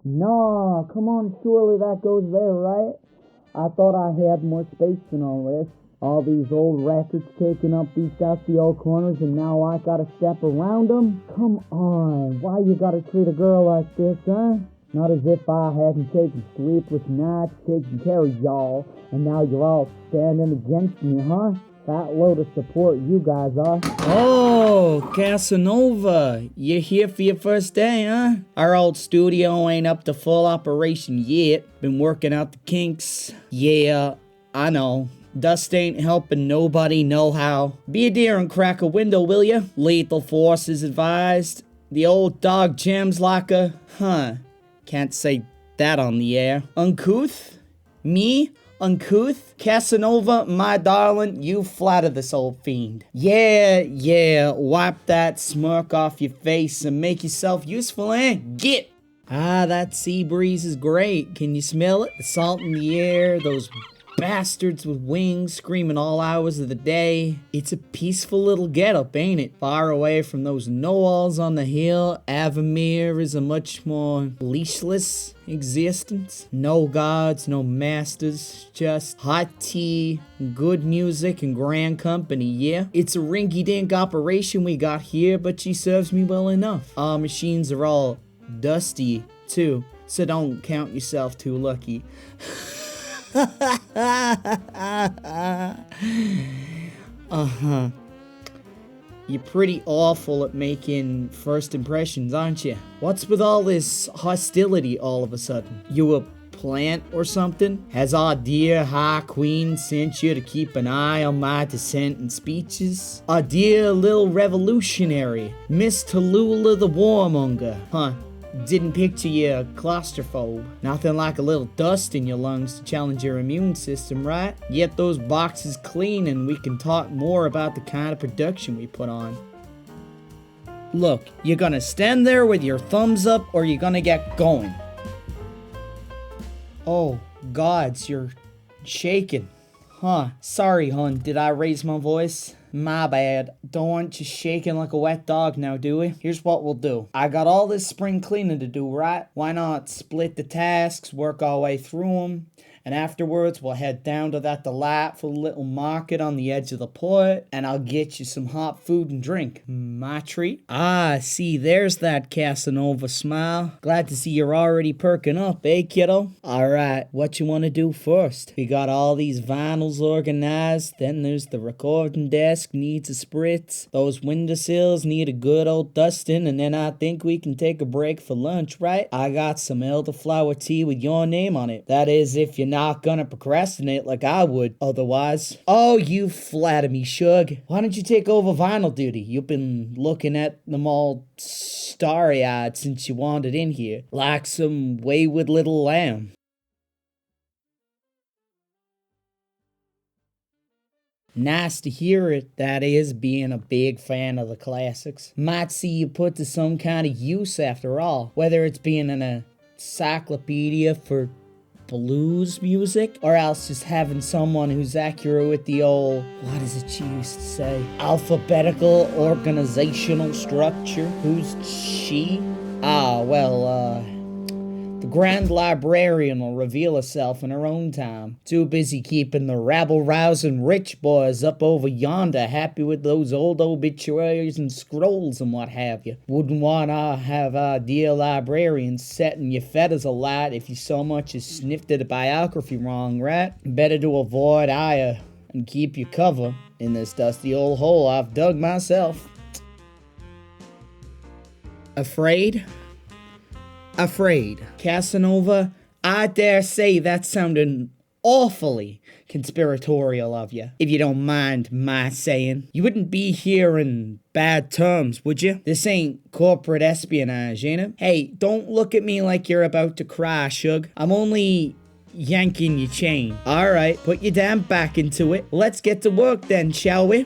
No, come on, surely that goes there, right? I thought I had more space than all this. All these old records taking up these dusty old corners, and now I gotta step around them? Come on, why you gotta treat a girl like this, huh? Not as if I hadn't taken sleepless nights taking care of y'all, and now you're all standing against me, huh? Fat load of support you guys are. Oh, Casanova, you're here for your first day, huh? Our old studio ain't up to full operation yet. Been working out the kinks. Yeah, I know. Dust ain't helping nobody know how. Be a dear and crack a window, will ya? Lethal force is advised. The old dog jams like a... Can't say that on the air. Uncouth? Me? Uncouth? Casanova, my darling, you flatter this old fiend. Yeah, wipe that smirk off your face and make yourself useful, eh? Get! That sea breeze is great. Can you smell it? The salt in the air, those bastards with wings screaming all hours of the day. It's a peaceful little getup, ain't it? Far away from those know-alls on the hill, Avamere is a much more leashless existence. No gods, no masters, just hot tea, good music, and grand company, yeah? It's a rinky-dink operation we got here, but she serves me well enough. Our machines are all dusty, too, so don't count yourself too lucky. You're pretty awful at making first impressions, aren't you? What's with all this hostility all of a sudden? You a plant or something? Has our dear High Queen sent you to keep an eye on my dissent and speeches? Our dear little revolutionary, Miss Tallulah the warmonger, huh? Didn't picture you a claustrophobe. Nothing like a little dust in your lungs to challenge your immune system, right? Get those boxes clean and we can talk more about the kind of production we put on. Look, you're gonna stand there with your thumbs up or you're gonna get going. Oh, gods, you're shaking. Huh, sorry, hon, did I raise my voice? My bad. Don't want you shaking like a wet dog now, do we? Here's what we'll do. I got all this spring cleaning to do, right? Why not split the tasks, work our way through them, and afterwards we'll head down to that delightful little market on the edge of the port, and I'll get you some hot food and drink. My treat? See, there's that Casanova smile. Glad to see you're already perking up, eh, kiddo? Alright, what you want to do first? We got all these vinyls organized, then there's the recording desk needs a spritz, those windowsills need a good old dusting, and then I think we can take a break for lunch, right? I got some elderflower tea with your name on it. That is, if you're not gonna procrastinate like I would otherwise. Oh, you flatter me, Shug. Why don't you take over vinyl duty? You've been looking at them all starry-eyed since you wandered in here, like some wayward little lamb. Nice to hear it, that is, being a big fan of the classics. Might see you put to some kind of use after all, whether it's being an encyclopedia for blues music, or else just having someone who's accurate with the old, what is it she used to say? Alphabetical organizational structure. Who's she? The Grand Librarian will reveal herself in her own time. Too busy keeping the rabble-rousing rich boys up over yonder happy with those old obituaries and scrolls and what have you. Wouldn't want to have our dear librarian setting your feathers alight if you so much as sniffed at a biography wrong, right? Better to avoid ire and keep your cover in this dusty old hole I've dug myself. Afraid? Afraid. Casanova, I dare say that sounded awfully conspiratorial of you, if you don't mind my saying. You wouldn't be here in bad terms, would you? This ain't corporate espionage, ain't it? Hey, don't look at me like you're about to cry, Shug. I'm only yanking your chain. Alright, put your damn back into it. Let's get to work then, shall we?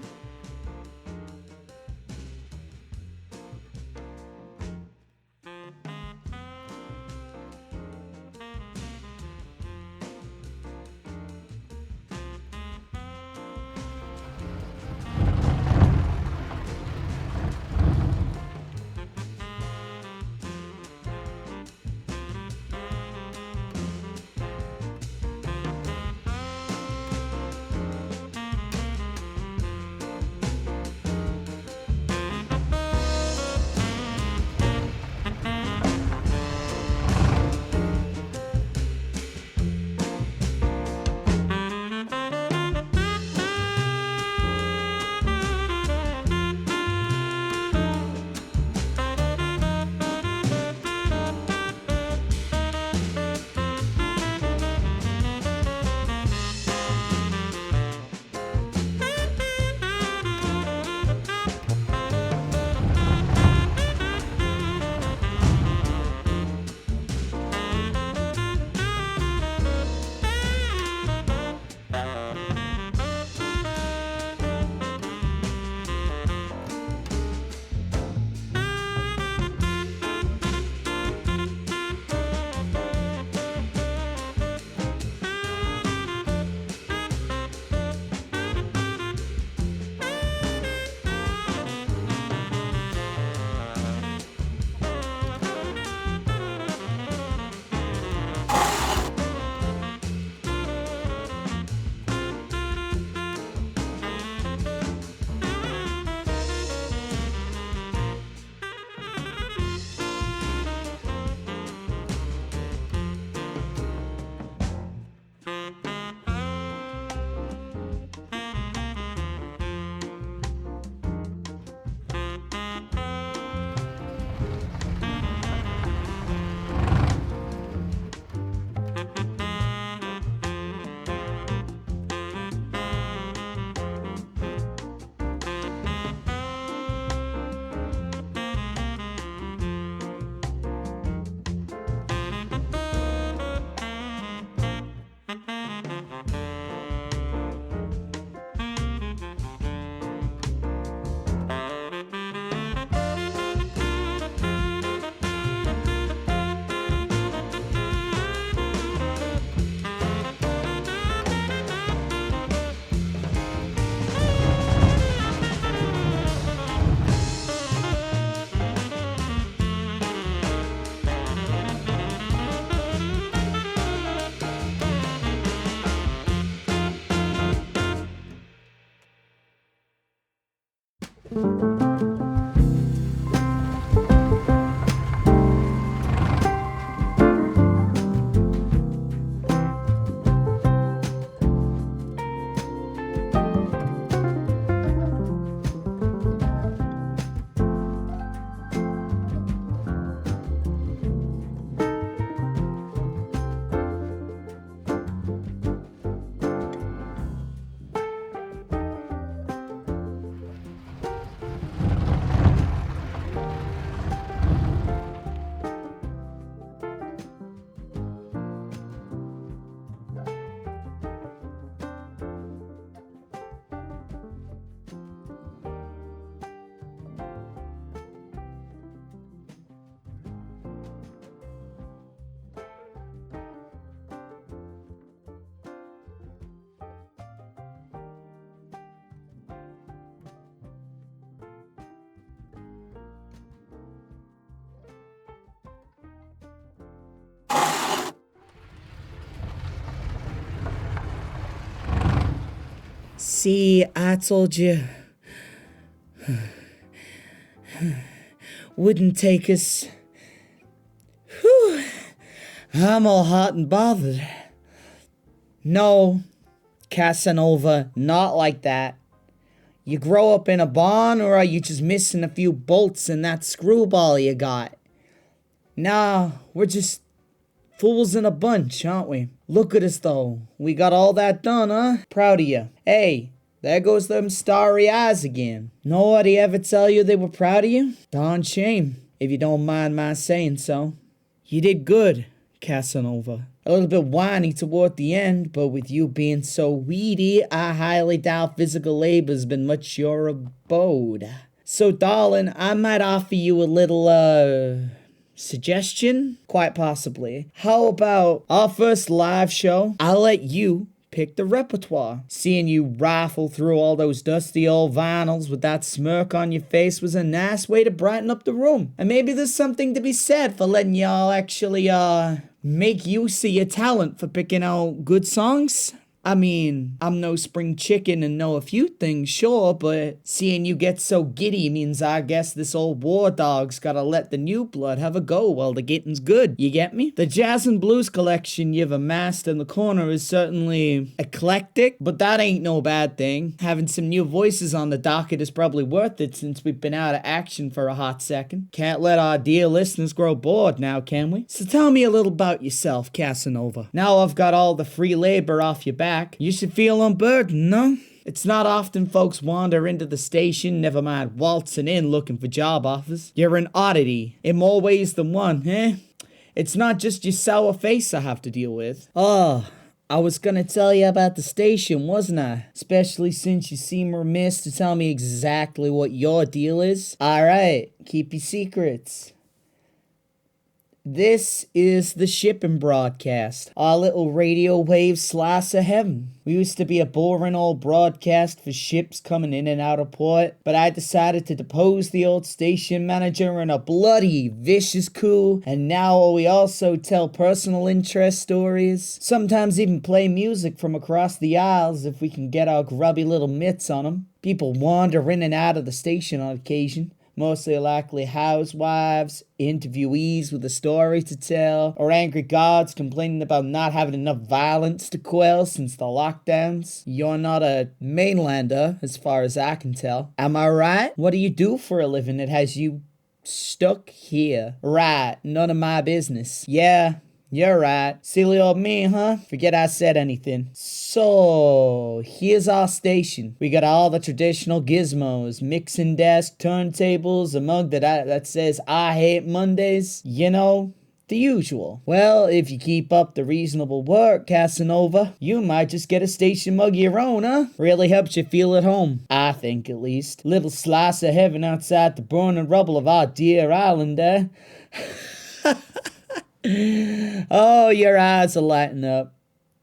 See, I told you. Wouldn't take us. Whew. I'm all hot and bothered. No, Casanova, not like that. You grow up in a barn, or are you just missing a few bolts in that screwball you got? Nah, we're just fools in a bunch, aren't we? Look at us, though. We got all that done, huh? Proud of you. Hey, there goes them starry eyes again. Nobody ever tell you they were proud of you? Darn shame, if you don't mind my saying so. You did good, Casanova. A little bit whiny toward the end, but with you being so weedy, I highly doubt physical labor's been much your abode. So, darling, I might offer you a little, suggestion? Quite possibly. How about our first live show? I'll let you pick the repertoire. Seeing you rifle through all those dusty old vinyls with that smirk on your face was a nice way to brighten up the room. And maybe there's something to be said for letting y'all actually, make use of your talent for picking out good songs. I mean, I'm no spring chicken and know a few things, sure, but seeing you get so giddy means I guess this old war dog's gotta let the new blood have a go while the getting's good. You get me? The jazz and blues collection you've amassed in the corner is certainly eclectic, but that ain't no bad thing. Having some new voices on the docket is probably worth it since we've been out of action for a hot second. Can't let our dear listeners grow bored now, can we? So tell me a little about yourself, Casanova. Now I've got all the free labor off your back. You should feel unburdened, no? It's not often folks wander into the station, never mind waltzing in looking for job offers. You're an oddity, in more ways than one, eh? It's not just your sour face I have to deal with. Oh, I was gonna tell you about the station, wasn't I? Especially since you seem remiss to tell me exactly what your deal is. Alright, keep your secrets. This is the shipping broadcast, our little radio wave slice of heaven. We used to be a boring old broadcast for ships coming in and out of port, but I decided to depose the old station manager in a bloody, vicious coup, and now we also tell personal interest stories, sometimes even play music from across the aisles if we can get our grubby little mitts on them. People wander in and out of the station on occasion. Mostly likely housewives, interviewees with a story to tell, or angry guards complaining about not having enough violence to quell since the lockdowns. You're not a mainlander, as far as I can tell. Am I right? What do you do for a living that has you stuck here? Right, none of my business. Yeah, you're right. Silly old me, huh? Forget I said anything. So, here's our station. We got all the traditional gizmos, mixing desk, turntables, a mug that says I hate Mondays. You know, the usual. Well, if you keep up the reasonable work, Casanova, you might just get a station mug of your own, huh? Really helps you feel at home. I think, at least. Little slice of heaven outside the burning rubble of our dear island, eh? Oh, your eyes are lighting up.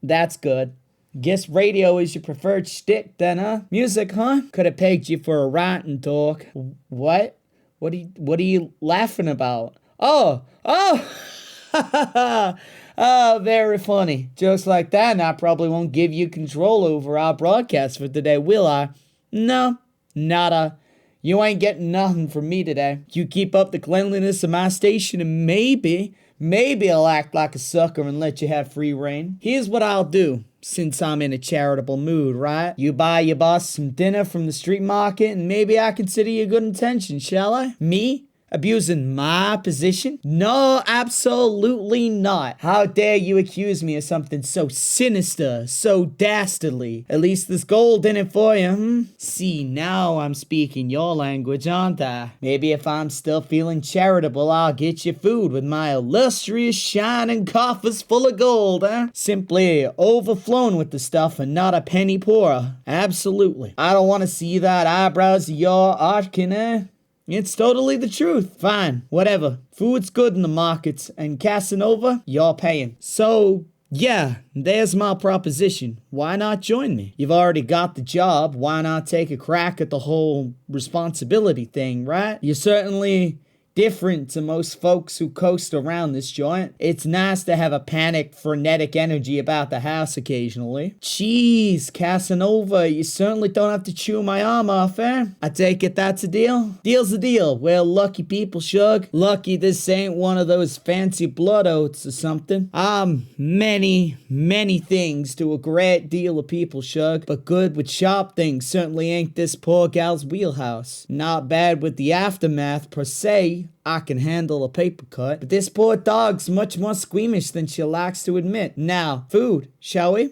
That's good. Guess radio is your preferred shtick then, huh? Music, huh? Could have pegged you for a writing talk. What? What are you laughing about? Oh! Oh, very funny. Jokes like that and I probably won't give you control over our broadcast for today, will I? No, nada. You ain't getting nothing from me today. You keep up the cleanliness of my station and maybe I'll act like a sucker and let you have free reign. Here's what I'll do. Since I'm in a charitable mood, right? You buy your boss some dinner from the street market and maybe I consider you good intention, shall I? Me? Abusing my position? No, absolutely not. How dare you accuse me of something so sinister, so dastardly? At least there's gold in it for you, See, now I'm speaking your language, aren't I? Maybe if I'm still feeling charitable, I'll get you food with my illustrious shining coffers full of gold, Simply overflowing with the stuff and not a penny poorer. Absolutely. I don't want to see that eyebrows of your arcing, It's totally the truth. Fine, whatever. Food's good in the markets, and Casanova, you're paying. So, yeah, there's my proposition. Why not join me? You've already got the job. Why not take a crack at the whole responsibility thing, right? You're certainly different to most folks who coast around this joint. It's nice to have a panicked, frenetic energy about the house occasionally. Jeez, Casanova, you certainly don't have to chew my arm off, I take it that's a deal? Deal's a deal. Well, lucky people, Shug. Lucky this ain't one of those fancy blood oaths or something. Many things to a great deal of people, Shug. But good with sharp things certainly ain't this poor gal's wheelhouse. Not bad with the aftermath per se. I can handle a paper cut, but this poor dog's much more squeamish than she likes to admit. Now, food, shall we?